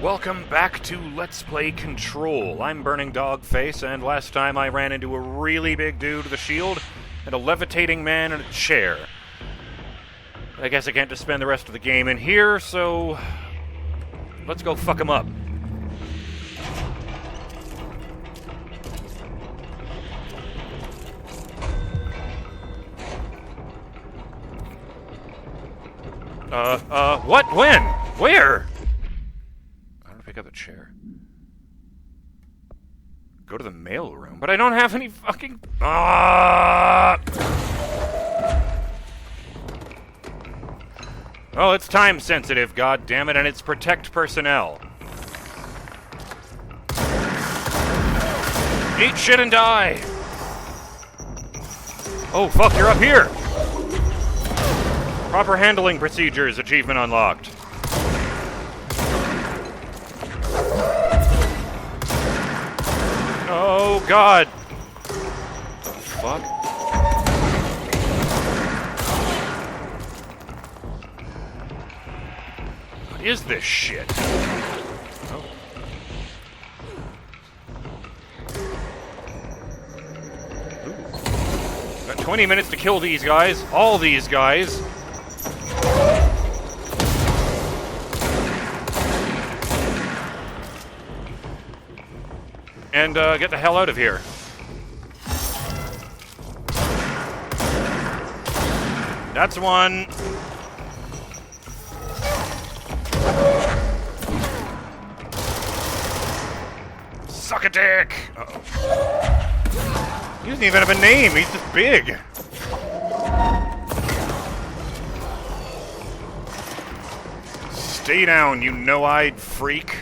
Welcome back to Let's Play Control. I'm BurningDogFace, and last time I ran into a really big dude with a shield and a levitating man in a chair. I guess I can't just spend the rest of the game in here, so let's go fuck him up. What? When? Where? I don't pick up the chair. Go to the mail room, but I don't have any fucking... Oh, it's time sensitive, goddammit, and it's protect personnel. Eat shit and die! Oh, fuck, you're up here! Proper handling procedures, achievement unlocked. Oh, God! What the fuck? What is this shit? Oh. Ooh. Got 20 minutes to kill these guys. All these guys. And get the hell out of here. That's one. Suck a dick. Uh-oh. He doesn't even have a name. He's just big. Stay down, you no-eyed freak.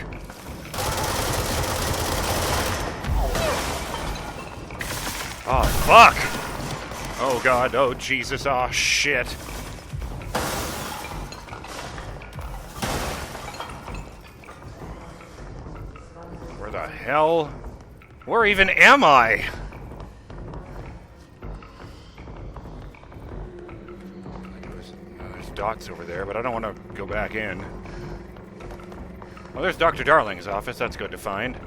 Oh, fuck! Oh, God. Oh, Jesus. Oh, shit. Where the hell? Where even am I? There's dots over there, but I don't want to go back in. Well, there's Dr. Darling's office. That's good to find.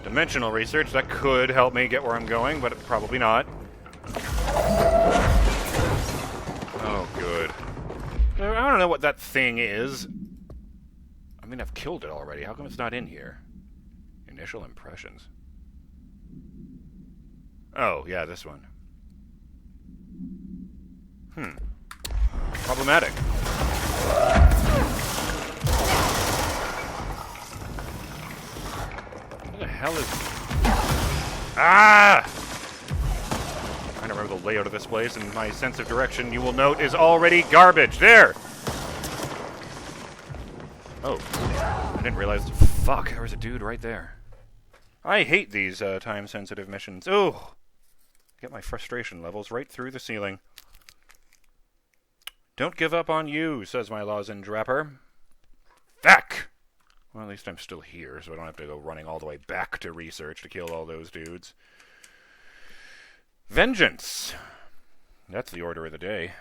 Dimensional research, that could help me get where I'm going, but probably not. Oh, good. I don't know what that thing is. I mean, I've killed it already. How come it's not in here? Initial impressions. Oh, yeah, this one. Problematic. What the hell is... Ah! I'm trying to remember the layout of this place, and my sense of direction, you will note, is already garbage. There! Oh. I didn't realize... Fuck, there was a dude right there. I hate these time-sensitive missions. Ooh! Get my frustration levels right through the ceiling. Don't give up on you, says my lozenge wrapper. Back! Well, at least I'm still here, so I don't have to go running all the way back to research to kill all those dudes. Vengeance! That's the order of the day.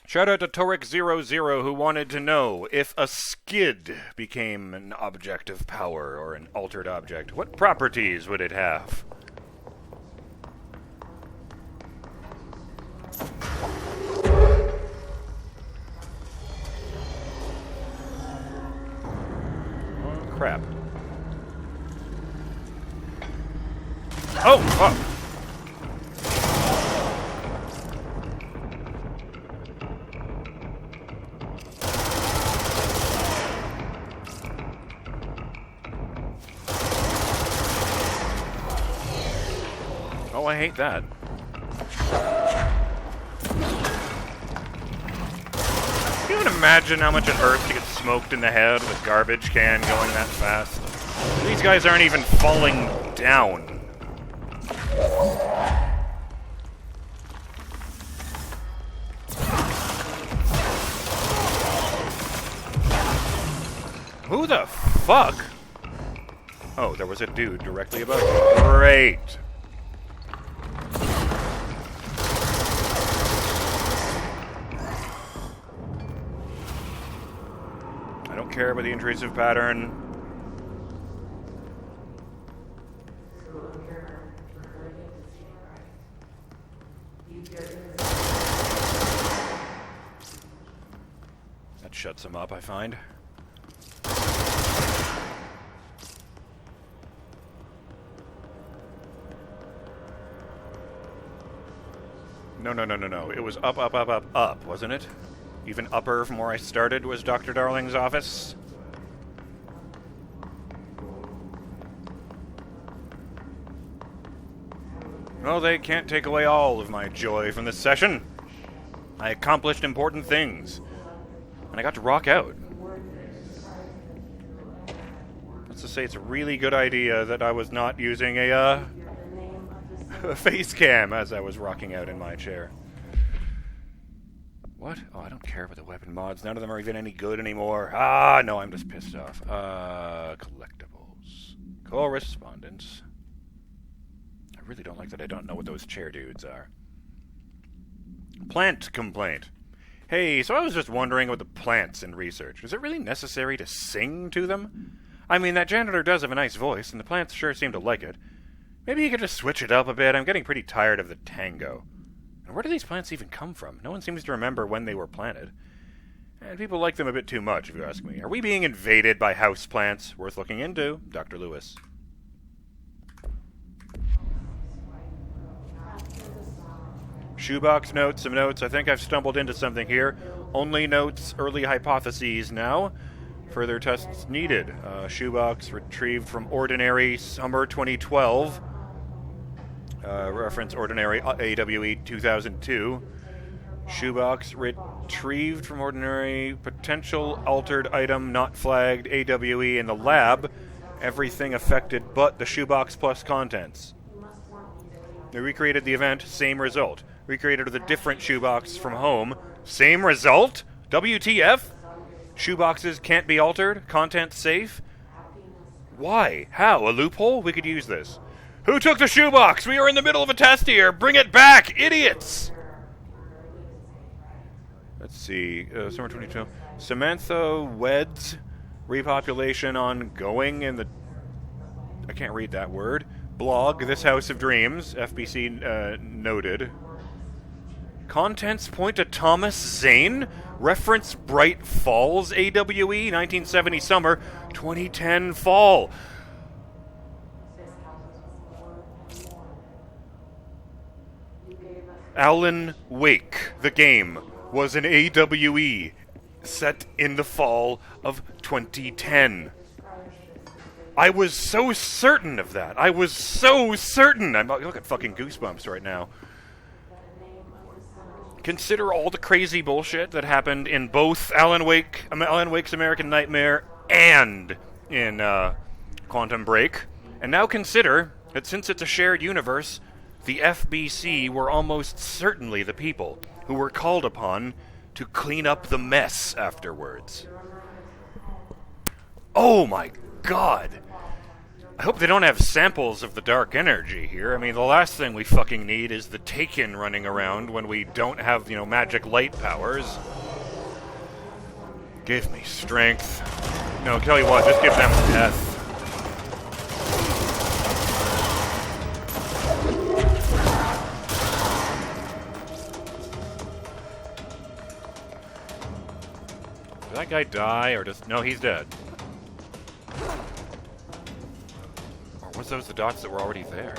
Shout out to Toric00 who wanted to know if a skid became an object of power or an altered object, what properties would it have? Crap. Oh, fuck. Oh, I hate that. Can you even imagine how much it hurts to get smoked in the head with a garbage can going that fast? These guys aren't even falling down. Who the fuck? Oh, there was a dude directly above me. Great. I don't care about the intrusive pattern. That shuts him up, I find. No. It was up, wasn't it? Even upper from where I started was Dr. Darling's office. Well, they can't take away all of my joy from this session. I accomplished important things. And I got to rock out. Let's just say it's a really good idea that I was not using a face cam as I was rocking out in my chair. What? Oh, I don't care about the weapon mods. None of them are even any good anymore. Ah, no, I'm just pissed off. Collectibles. Correspondence. I really don't like that I don't know what those chair dudes are. Plant complaint. Hey, so I was just wondering about the plants in research. Is it really necessary to sing to them? I mean, that janitor does have a nice voice, and the plants sure seem to like it. Maybe you could just switch it up a bit. I'm getting pretty tired of the tango. And where do these plants even come from? No one seems to remember when they were planted. And people like them a bit too much, if you ask me. Are we being invaded by house plants? Worth looking into. Dr. Lewis. Shoebox notes, some notes. I think I've stumbled into something here. Only notes, early hypotheses now. Further tests needed. Shoebox retrieved from Ordinary Summer 2012. Reference Ordinary AWE 2002. Shoebox retrieved from Ordinary Potential Altered Item Not Flagged AWE in the lab. Everything affected but the shoebox plus contents. They recreated the event, same result. Recreated with a different shoebox from home, same result? WTF? Shoeboxes can't be altered? Content safe? Why? How? A loophole? We could use this. Who took the shoebox? We are in the middle of a test here. Bring it back, idiots! Let's see. Summer 22. Samantha Weds. Repopulation ongoing in the... I can't read that word. Blog, This House of Dreams. FBC noted. Contents point to Thomas Zane. Reference Bright Falls AWE 1970 summer 2010 fall. Alan Wake, the game, was an AWE set in the fall of 2010. I was so certain of that. I was so certain. I'm look at fucking goosebumps right now. Consider all the crazy bullshit that happened in both Alan Wake's American Nightmare and in Quantum Break. And now consider that since it's a shared universe, the FBC were almost certainly the people who were called upon to clean up the mess afterwards. Oh my god! I hope they don't have samples of the dark energy here. I mean, the last thing we fucking need is the Taken running around when we don't have, magic light powers. Give me strength. No, tell you what, just give them death. Did that guy die, or just... No, he's dead. Or was those the dots that were already there?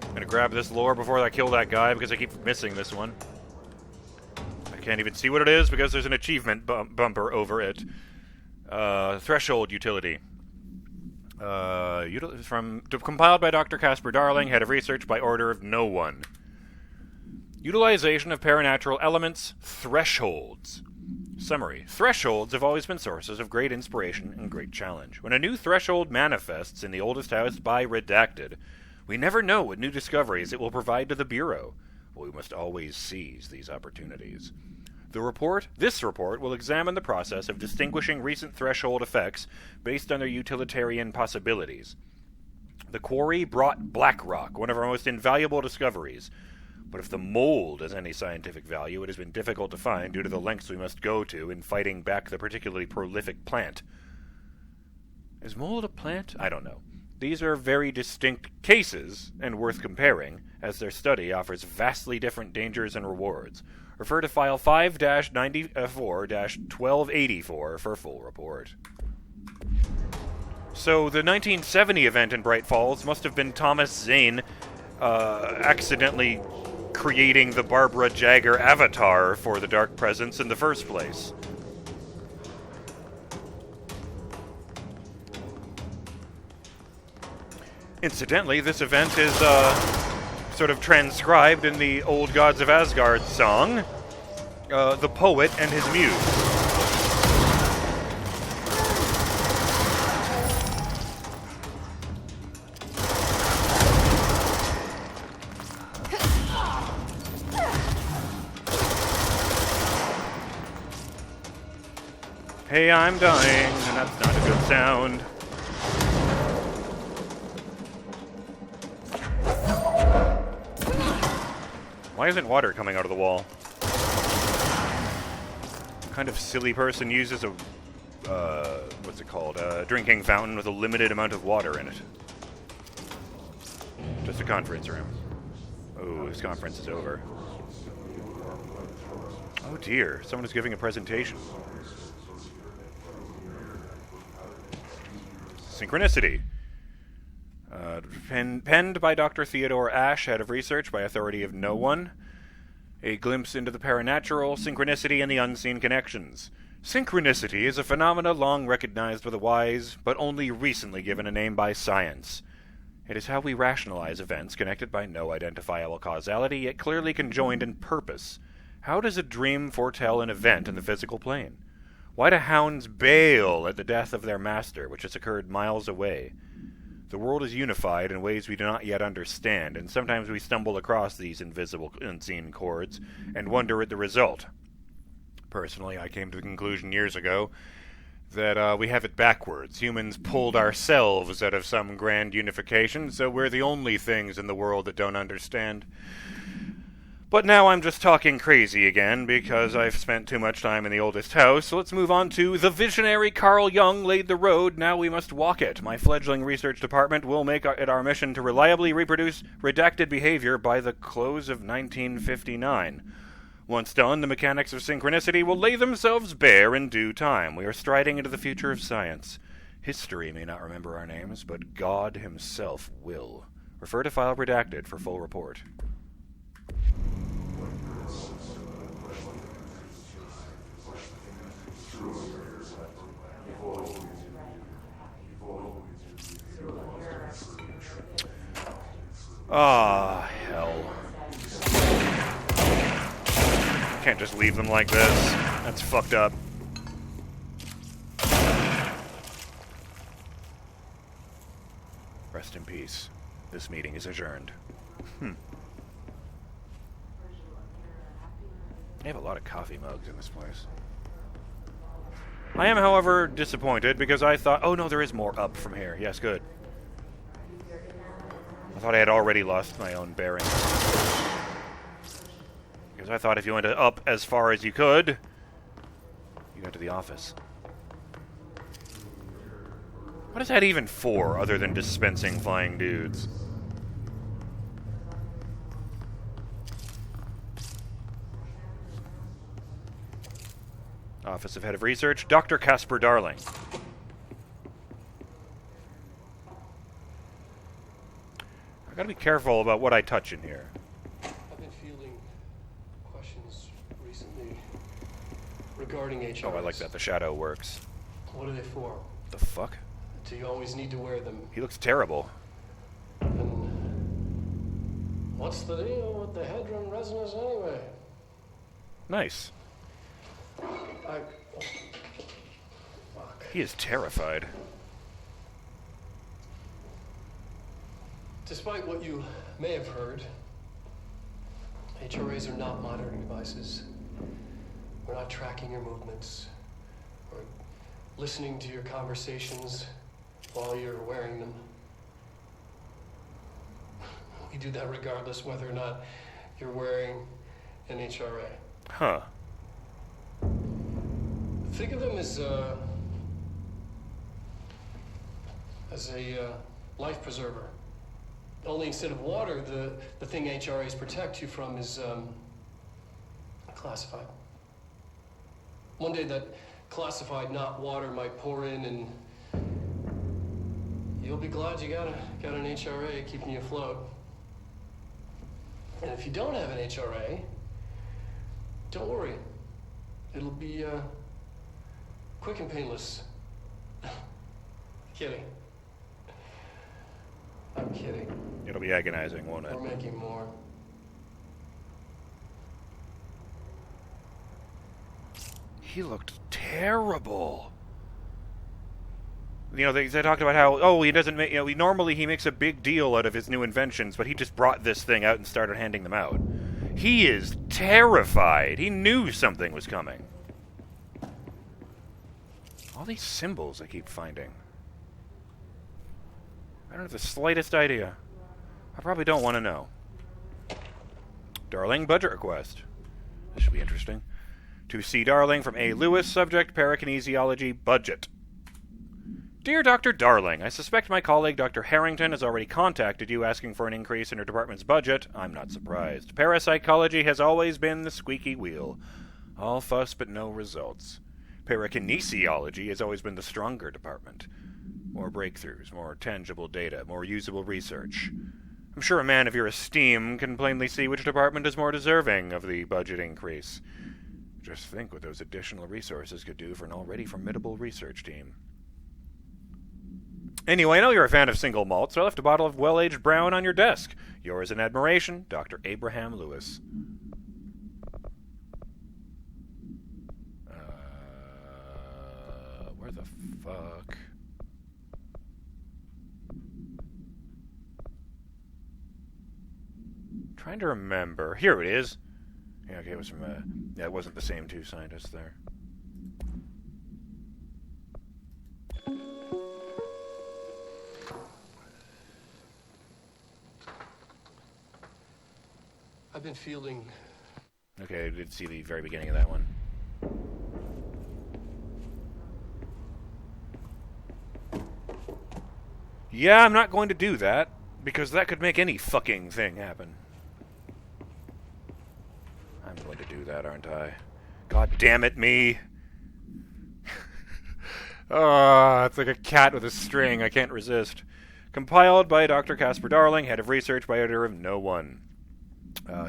I'm gonna grab this lore before I kill that guy, because I keep missing this one. I can't even see what it is, because there's an achievement bumper over it. Threshold utility. Compiled by Dr. Casper Darling, head of research by order of no one. Utilization of paranatural elements, thresholds. Summary. Thresholds have always been sources of great inspiration and great challenge. When a new threshold manifests in the oldest house by Redacted, we never know what new discoveries it will provide to the Bureau. We must always seize these opportunities. This report will examine the process of distinguishing recent threshold effects based on their utilitarian possibilities. The quarry brought Blackrock, one of our most invaluable discoveries. But if the mold has any scientific value, it has been difficult to find due to the lengths we must go to in fighting back the particularly prolific plant. Is mold a plant? I don't know. These are very distinct cases, and worth comparing, as their study offers vastly different dangers and rewards. Refer to File 5-94-1284 for full report. So, the 1970 event in Bright Falls must have been Thomas Zane accidentally creating the Barbara Jagger avatar for the Dark Presence in the first place. Incidentally, this event is sort of transcribed in the Old Gods of Asgard song, The Poet and His Muse. Hey, I'm dying, and that's not a good sound. Why isn't water coming out of the wall? What kind of silly person uses a, what's it called? A drinking fountain with a limited amount of water in it? Just a conference room. Oh, this conference is over. Oh dear, someone is giving a presentation. Synchronicity. Penned by Dr. Theodore Ashe, head of research by authority of no one. A glimpse into the paranatural, synchronicity, and the unseen connections. Synchronicity is a phenomena long recognized by the wise, but only recently given a name by science. It is how we rationalize events connected by no identifiable causality, yet clearly conjoined in purpose. How does a dream foretell an event in the physical plane? Why do hounds bail at the death of their master, which has occurred miles away? The world is unified in ways we do not yet understand, and sometimes we stumble across these invisible, unseen chords and wonder at the result. Personally, I came to the conclusion years ago that we have it backwards. Humans pulled ourselves out of some grand unification, so we're the only things in the world that don't understand. But now I'm just talking crazy again, because I've spent too much time in the oldest house, so let's move on to the visionary Carl Jung laid the road, now we must walk it. My fledgling research department will make it our mission to reliably reproduce redacted behavior by the close of 1959. Once done, the mechanics of synchronicity will lay themselves bare in due time. We are striding into the future of science. History may not remember our names, but God himself will. Refer to file redacted for full report. Ah, hell. Can't just leave them like this. That's fucked up. Rest in peace. This meeting is adjourned. They have a lot of coffee mugs in this place. I am, however, disappointed because I thought... Oh, no, there is more up from here. Yes, good. I thought I had already lost my own bearings. Because I thought if you went up as far as you could, you got to the office. What is that even for, other than dispensing flying dudes? Office of Head of Research, Dr. Casper Darling. I gotta be careful about what I touch in here. I've been fielding questions recently regarding HRs. Oh, I like that. The shadow works. What are they for? The fuck? Do you always need to wear them? He looks terrible. And what's the deal with the hedron resonance anyway? Nice. Fuck. He is terrified. Despite what you may have heard, HRAs are not monitoring devices. We're not tracking your movements or listening to your conversations while you're wearing them. We do that regardless whether or not you're wearing an HRA. Huh. Think of them as a life preserver. Only instead of water, the thing HRAs protect you from is classified. One day that classified, not water, might pour in, and you'll be glad you got an HRA keeping you afloat. And if you don't have an HRA, don't worry. It'll be quick and painless. Kidding. I'm kidding. It'll be agonizing, won't it? We're making more. He looked terrible. You know, they talked about how, oh, he doesn't make, normally he makes a big deal out of his new inventions, but he just brought this thing out and started handing them out. He is terrified. He knew something was coming. All these symbols I keep finding. I don't have the slightest idea. I probably don't want to know. Darling, budget request. This should be interesting. To C. Darling from A. Lewis, subject, parakinesiology, budget. Dear Dr. Darling, I suspect my colleague Dr. Harrington has already contacted you asking for an increase in her department's budget. I'm not surprised. Parapsychology has always been the squeaky wheel. All fuss but no results. Parakinesiology has always been the stronger department. More breakthroughs, more tangible data, more usable research. I'm sure a man of your esteem can plainly see which department is more deserving of the budget increase. Just think what those additional resources could do for an already formidable research team. Anyway, I know you're a fan of single malt, so I left a bottle of well-aged brown on your desk. Yours in admiration, Dr. Abraham Lewis. Where the fuck? Trying to remember. Here it is. Yeah, okay, it was from, it wasn't the same two scientists there. I've been fielding... Okay, I did see the very beginning of that one. Yeah, I'm not going to do that, because that could make any fucking thing happen. I'm going to do that, aren't I? God damn it, me! Oh, it's like a cat with a string. I can't resist. Compiled by Dr. Casper Darling, head of research by editor of No One.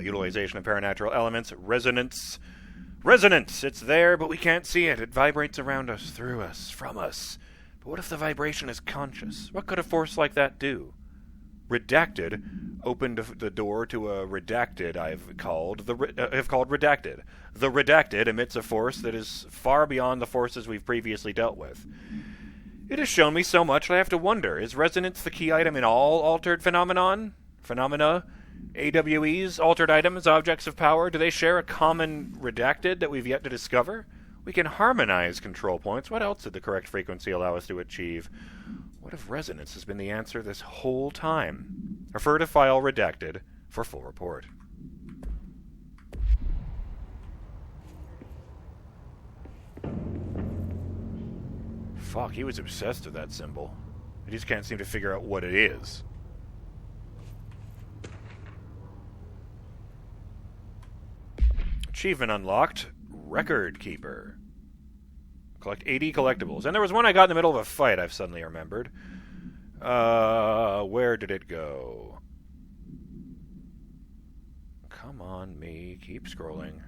Utilization of paranatural elements. Resonance. Resonance! It's there, but we can't see it. It vibrates around us, through us, from us. But what if the vibration is conscious? What could a force like that do? Redacted opened the door to a redacted I've called redacted. The redacted emits a force that is far beyond the forces we've previously dealt with. It has shown me so much that I have to wonder, is resonance the key item in all altered phenomena? AWEs, altered items, objects of power, do they share a common redacted that we've yet to discover? We can harmonize control points. What else did the correct frequency allow us to achieve? What if resonance has been the answer this whole time? Refer to file redacted for full report. Fuck, he was obsessed with that symbol. I just can't seem to figure out what it is. Achievement unlocked. Record Keeper. Collect 80 collectibles. And there was one I got in the middle of a fight, I've suddenly remembered. Where did it go? Come on, me. Keep scrolling.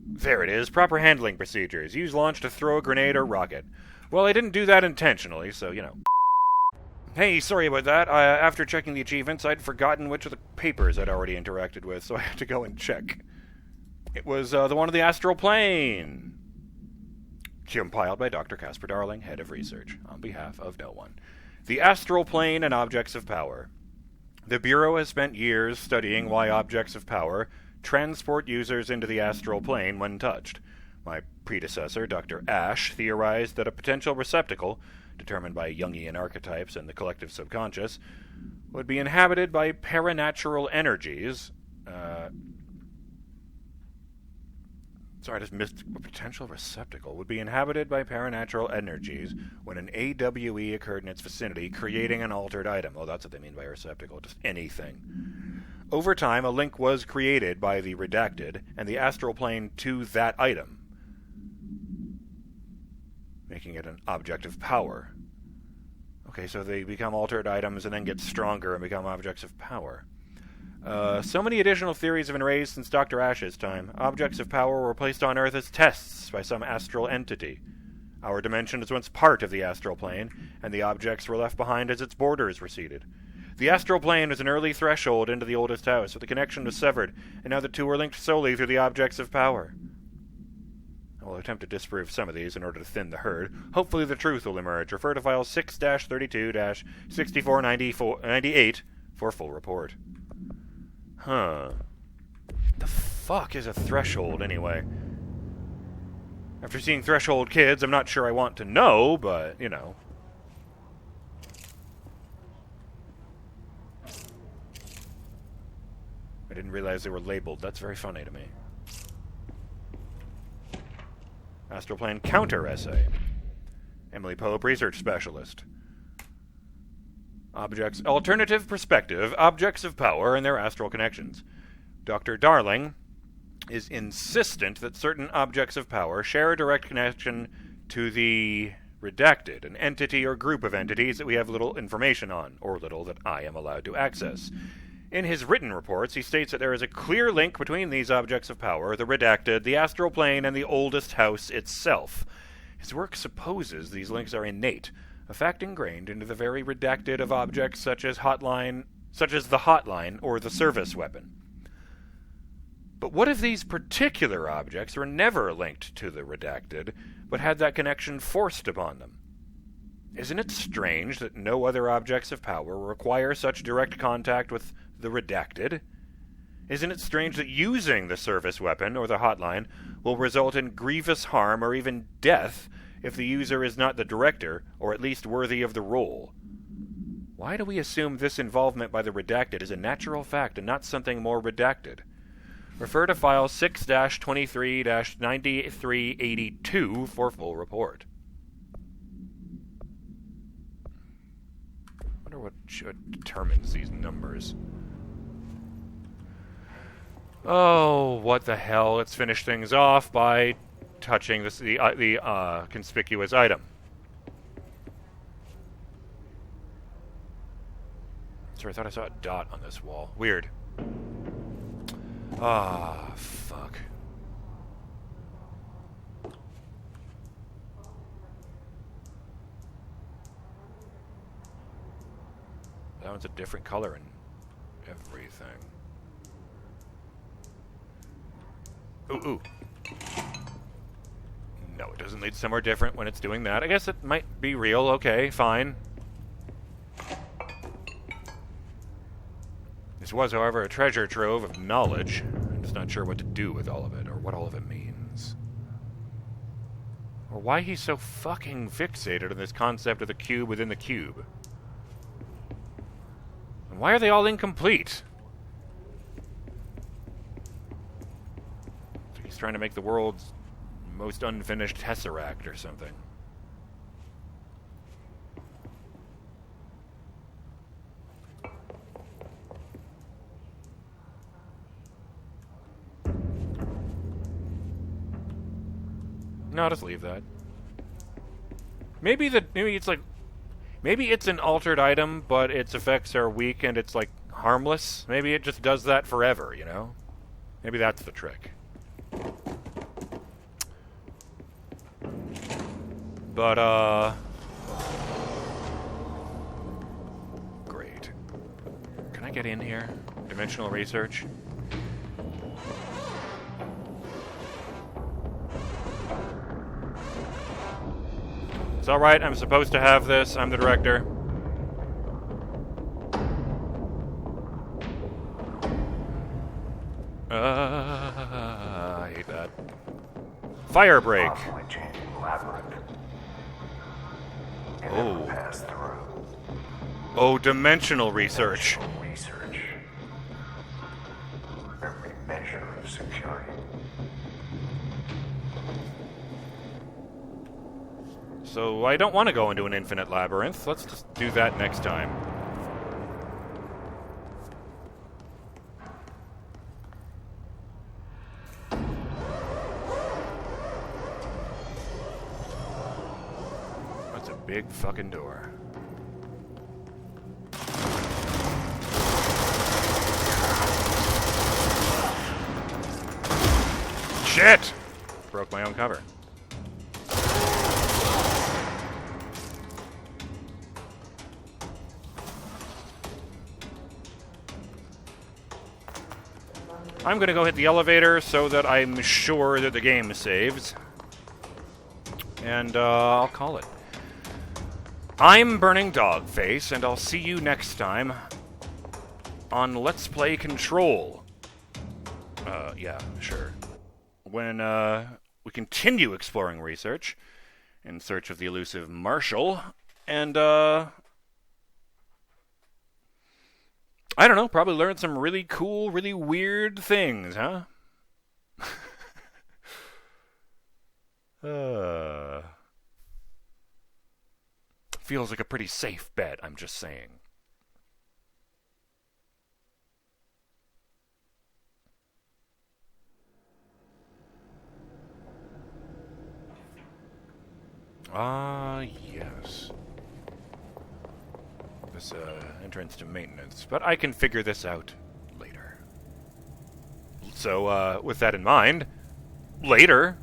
There it is. Proper handling procedures. Use launch to throw a grenade or rocket. Well, I didn't do that intentionally, so, you know. Hey, sorry about that. After checking the achievements, I'd forgotten which of the papers I'd already interacted with, so I had to go and check. It was the one of the astral plane. Compiled by Dr. Casper Darling, head of research, on behalf of No One. The astral plane and objects of power. The Bureau has spent years studying why objects of power transport users into the astral plane when touched. My predecessor, Dr. Ash, theorized that a potential receptacle, determined by Jungian archetypes and the collective subconscious, would be inhabited by paranatural energies. Sorry, I just missed a potential receptacle. Would be inhabited by paranatural energies when an AWE occurred in its vicinity, creating an altered item. Oh, that's what they mean by receptacle, just anything. Over time, a link was created by the redacted and the astral plane to that item, making it an object of power. Okay, so they become altered items and then get stronger and become objects of power. So many additional theories have been raised since Dr. Ash's time. Objects of power were placed on Earth as tests by some astral entity. Our dimension is once part of the astral plane, and the objects were left behind as its borders receded. The astral plane was an early threshold into the oldest house, but the connection was severed, and now the two are linked solely through the objects of power. I will attempt to disprove some of these in order to thin the herd. Hopefully the truth will emerge. Refer to file 6-32-6498 for full report. Huh. The fuck is a threshold, anyway? After seeing Threshold Kids, I'm not sure I want to know, but, you know. I didn't realize they were labeled. That's very funny to me. Astral Plane Counter Essay. Emily Pope, Research Specialist. Objects, alternative perspective, objects of power and their astral connections. Dr. Darling is insistent that certain objects of power share a direct connection to the redacted, an entity or group of entities that we have little information on, or little that I am allowed to access. In his written reports, he states that there is a clear link between these objects of power, the redacted, the astral plane, and the oldest house itself. His work supposes these links are innate, a fact ingrained into the very redacted of objects such as the hotline or the service weapon. But what if these particular objects were never linked to the redacted, but had that connection forced upon them? Isn't it strange that no other objects of power require such direct contact with the redacted? Isn't it strange that using the service weapon or the hotline will result in grievous harm or even death if the user is not the director, or at least worthy of the role? Why do we assume this involvement by the redacted is a natural fact and not something more redacted? Refer to file 6-23-9382 for full report. I wonder what determines these numbers. Oh, what the hell. Let's finish things off by touching the conspicuous item. Sorry, I thought I saw a dot on this wall. Weird. Ah, fuck. That one's a different color in everything. Ooh. No, it doesn't lead somewhere different when it's doing that. I guess it might be real. Okay, fine. This was, however, a treasure trove of knowledge. I'm just not sure what to do with all of it, or what all of it means. Or why he's so fucking fixated on this concept of the cube within the cube. And why are they all incomplete? So he's trying to make the world's most unfinished tesseract or something. No, I'll just leave that. Maybe it's an altered item, but its effects are weak and it's like harmless. Maybe it just does that forever, you know? Maybe that's the trick. But, great. Can I get in here? Dimensional research? It's alright, I'm supposed to have this. I'm the director. I hate that. Fire break. Oh. Oh, dimensional research. Research. Every measure of security. So I don't want to go into an infinite labyrinth. Let's just do that next time. That's a big fucking door. Shit! Broke my own cover. I'm gonna go hit the elevator so that I'm sure that the game saves. And, I'll call it. I'm BurningDogFace, and I'll see you next time on Let's Play Control. Yeah, sure. When, we continue exploring research in search of the elusive Marshall, and, I don't know, probably learn some really cool, really weird things, huh? Feels like a pretty safe bet, I'm just saying. Ah, yes. This, entrance to maintenance. But I can figure this out later. So, with that in mind, later.